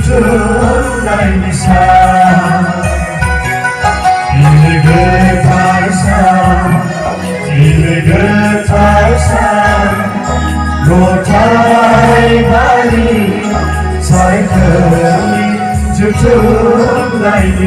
tutunaysan Dili getarsan Rotai bali saykeni tutunaysan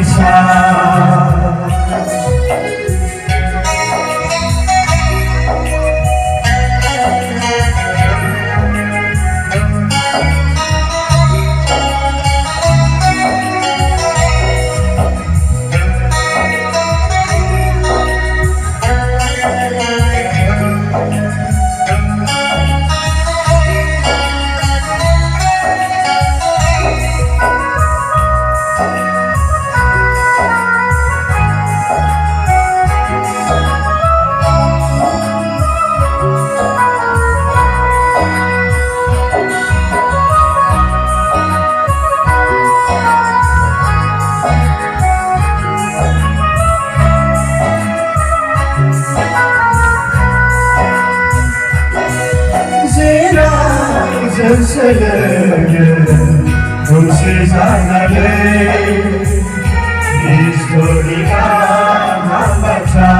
Sesanare historia membaca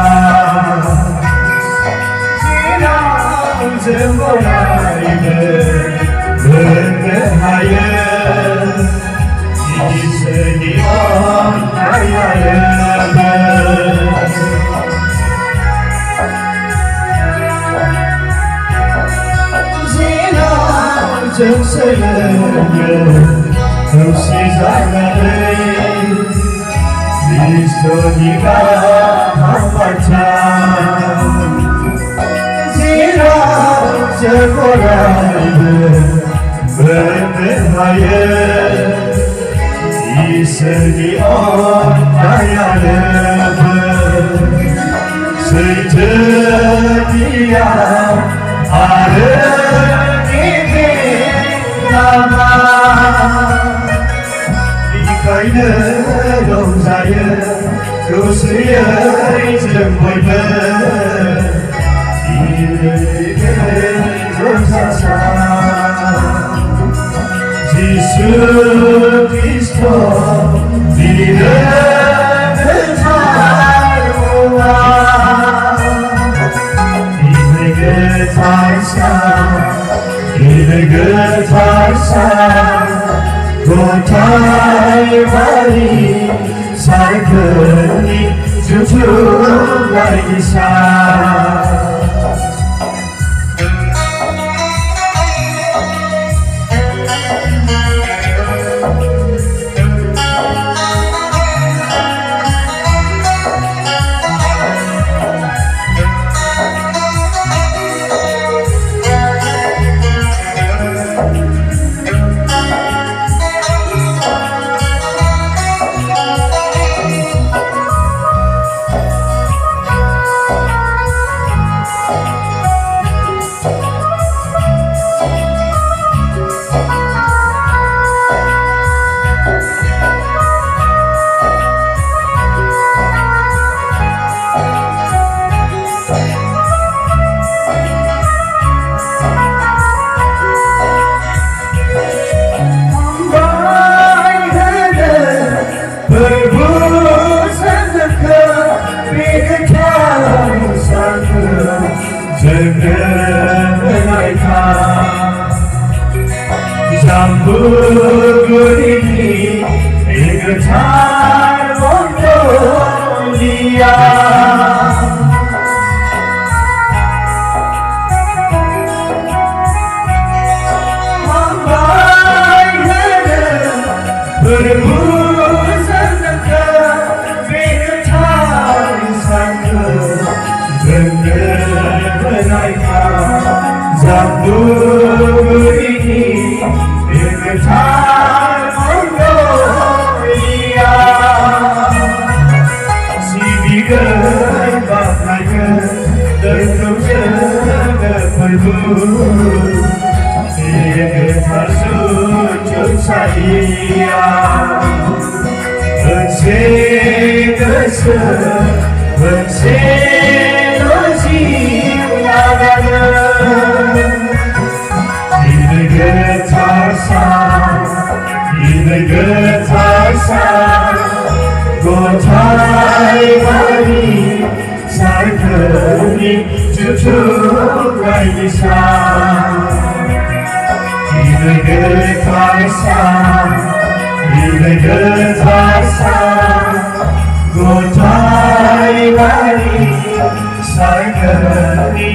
sinar semulai berbahaya di sedion ayat sinar semulai Sesanare historia membaca sinar semulai berbahaya di sedion ayat sedia ada ini nama Kaydı domzayı Rusya'yı izlemeyle İlgili domzasa Jésus Christo Dile Betarua İle getarsan Rotai bali saykeni tutunaysan Jambu ini getar Mongolia Mambai berbusan dekat getar sangka dengar menaikkan jambu ini getar Mongolia si bigar baknaga terus jaga perlu getar sujud saya bersedosi lagana Ile getarsan गोठाई बारी सारखनी जुठुलाई दिशा हृदय थासा गोठाई बारी सारखनी